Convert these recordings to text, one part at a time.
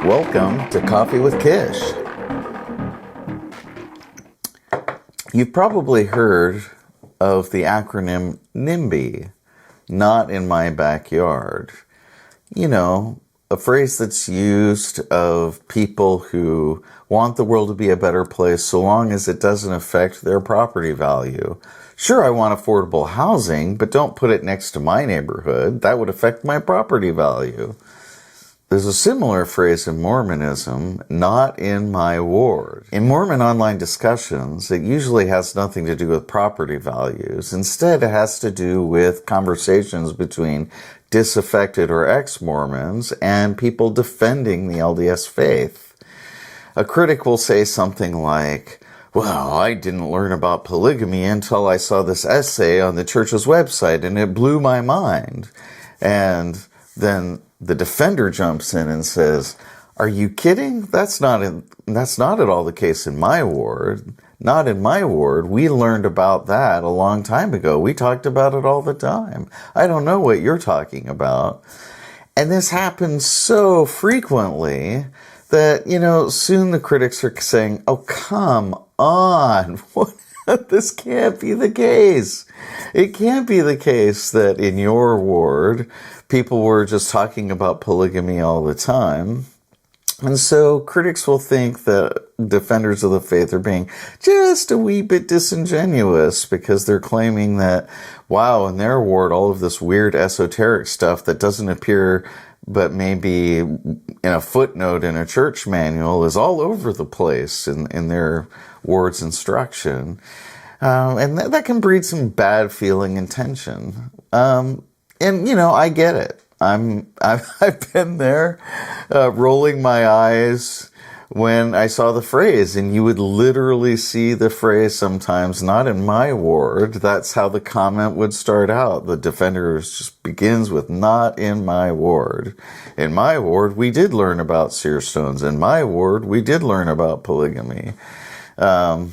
Welcome to Coffee with Kish. You've probably heard of the acronym NIMBY, not in my backyard. You know, a phrase that's used of people who want the world to be a better place so long as it doesn't affect their property value. Sure, I want affordable housing, but don't put it next to my neighborhood. That would affect my property value. There's a similar phrase in Mormonism, not in my ward. In Mormon online discussions, it usually has nothing to do with property values. Instead, it has to do with conversations between disaffected or ex-Mormons and people defending the LDS faith. A critic will say something like, well, I didn't learn about polygamy until I saw this essay on the church's website and it blew my mind. And then the defender jumps in and says, are you kidding? That's not at all the case in my ward. Not in my ward. We learned about that a long time ago. We talked about it all the time. I don't know what you're talking about. And this happens so frequently that, soon the critics are saying, oh, come on. This can't be the case. It can't be the case that in your ward, people were just talking about polygamy all the time. And so critics will think that defenders of the faith are being just a wee bit disingenuous because they're claiming that, wow, in their ward, all of this weird esoteric stuff that doesn't appear but maybe in a footnote in a church manual is all over the place in their ward's instruction. And that can breed some bad feeling and tension. I get it. I've been there, rolling my eyes when I saw the phrase, and you would literally see the phrase sometimes, not in my ward. That's how the comment would start out. The defender just begins with, not in my ward. In my ward, we did learn about seer stones. In my ward, we did learn about polygamy. Now,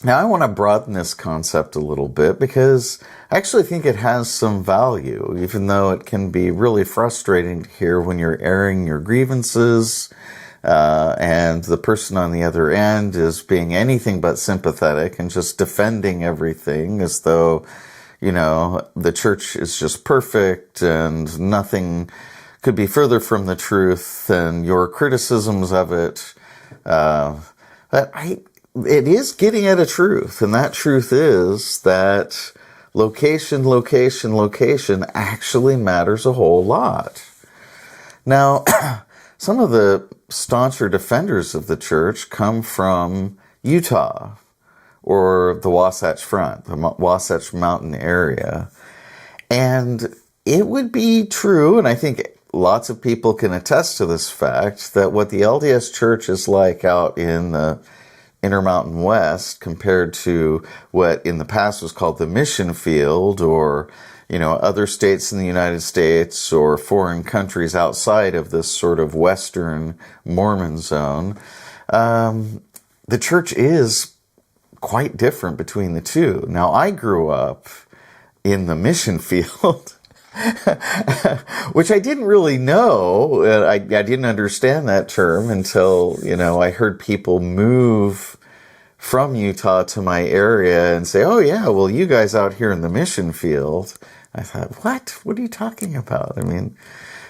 I want to broaden this concept a little bit because I actually think it has some value, even though it can be really frustrating to hear when you're airing your grievances and the person on the other end is being anything but sympathetic and just defending everything as though, the church is just perfect and nothing could be further from the truth and your criticisms of it. It is getting at a truth, and that truth is that location actually matters a whole lot. Now, some of the stauncher defenders of the church come from Utah or the Wasatch Front, the Wasatch Mountain area. And it would be true, and I think lots of people can attest to this fact, that what the LDS Church is like out in the Intermountain West compared to what in the past was called the mission field or, other states in the United States or foreign countries outside of this sort of Western Mormon zone. The church is quite different between the two. Now, I grew up in the mission field, which I didn't really know. I didn't understand that term until, I heard people move from Utah to my area and say, oh yeah, well, you guys out here in the mission field. I thought, what? What are you talking about? I mean,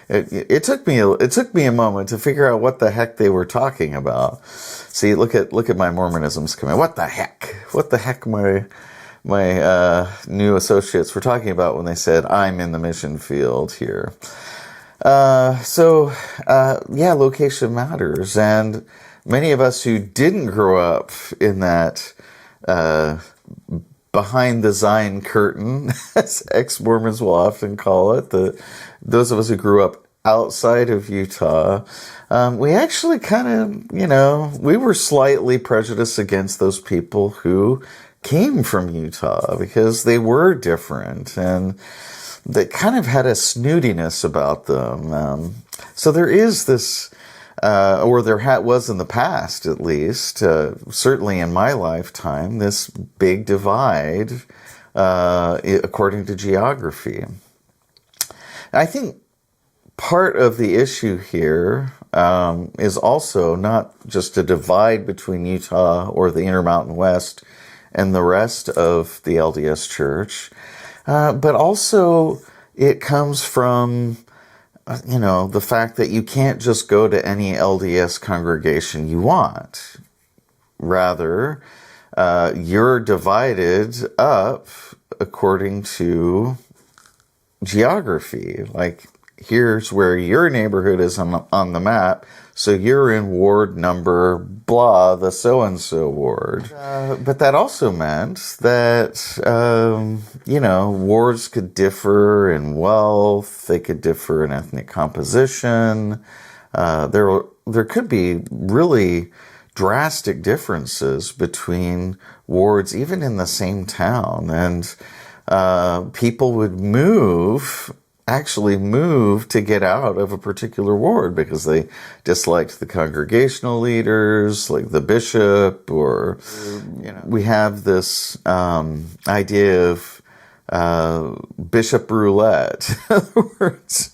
it took me a moment to figure out what the heck they were talking about. See, look at my Mormonisms coming. What the heck my new associates were talking about when they said, I'm in the mission field here. Location matters. And many of us who didn't grow up in that behind the Zion curtain, as ex-Mormons will often call it, those of us who grew up outside of Utah, we actually kind of, we were slightly prejudiced against those people who came from Utah because they were different and they kind of had a snootiness about them. So there is this, was in the past at least, certainly in my lifetime, this big divide according to geography. I think part of the issue here is also not just a divide between Utah or the Intermountain West and the rest of the LDS Church, but also it comes from, the fact that you can't just go to any LDS congregation you want. Rather, you're divided up according to geography. Like, here's where your neighborhood is on the map, so you're in ward number blah, the so-and-so ward. But that also meant that, wards could differ in wealth, they could differ in ethnic composition. There could be really drastic differences between wards, even in the same town. And people would actually move to get out of a particular ward because they disliked the congregational leaders, like the bishop, or, we have this idea of bishop roulette. In other words,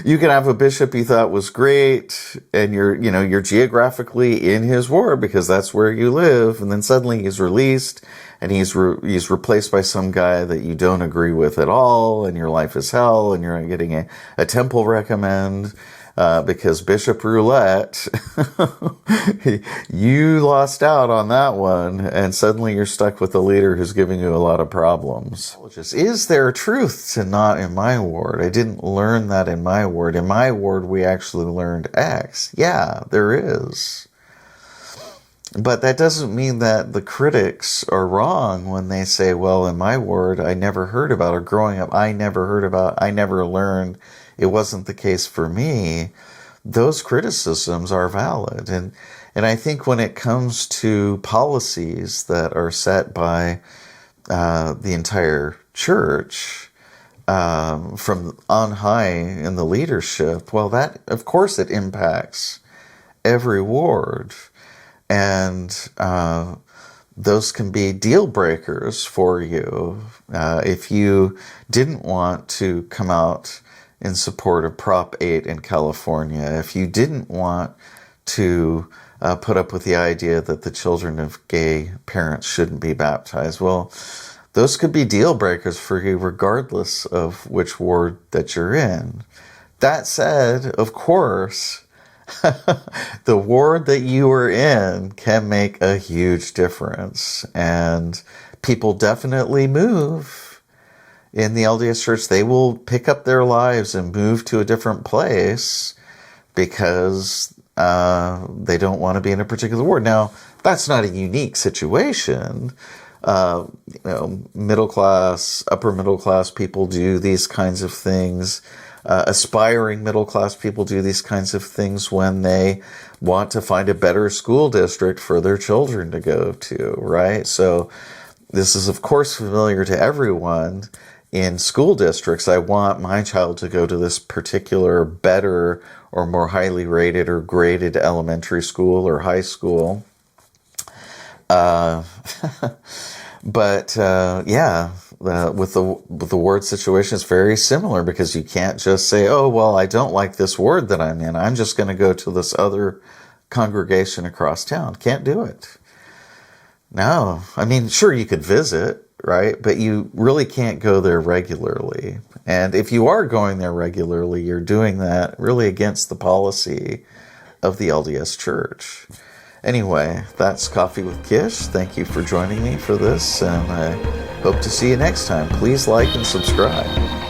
you can have a bishop you thought was great, and you're geographically in his ward because that's where you live, and then suddenly he's released, and he's replaced by some guy that you don't agree with at all, and your life is hell, and you're not getting a temple recommend. Because Bishop Roulette, you lost out on that one, and suddenly you're stuck with a leader who's giving you a lot of problems. Is there truth to not in my ward? I didn't learn that in my ward. In my ward, we actually learned X. Yeah, there is. But that doesn't mean that the critics are wrong when they say, well, in my ward, I never heard about, or growing up, I never learned. It wasn't the case for me. Those criticisms are valid. And I think when it comes to policies that are set by the entire church from on high in the leadership, well, that, of course, it impacts every ward. And those can be deal breakers for you. If you didn't want to come out in support of Prop 8 in California, if you didn't want to put up with the idea that the children of gay parents shouldn't be baptized, well, those could be deal breakers for you regardless of which ward that you're in. That said, of course, the ward that you are in can make a huge difference, and people definitely move. In the LDS Church, they will pick up their lives and move to a different place because they don't want to be in a particular ward. Now, that's not a unique situation. Middle class, upper middle class people do these kinds of things. Aspiring middle class people do these kinds of things when they want to find a better school district for their children to go to, right? So this is, of course, familiar to everyone. In school districts, I want my child to go to this particular better or more highly rated or graded elementary school or high school. But with the ward situation, it's very similar because you can't just say, oh, well, I don't like this ward that I'm in. I'm just going to go to this other congregation across town. Can't do it. No. I mean, sure, you could visit, right? But you really can't go there regularly. And if you are going there regularly, you're doing that really against the policy of the LDS Church. Anyway, that's Coffee with Kish. Thank you for joining me for this, and I hope to see you next time. Please like and subscribe.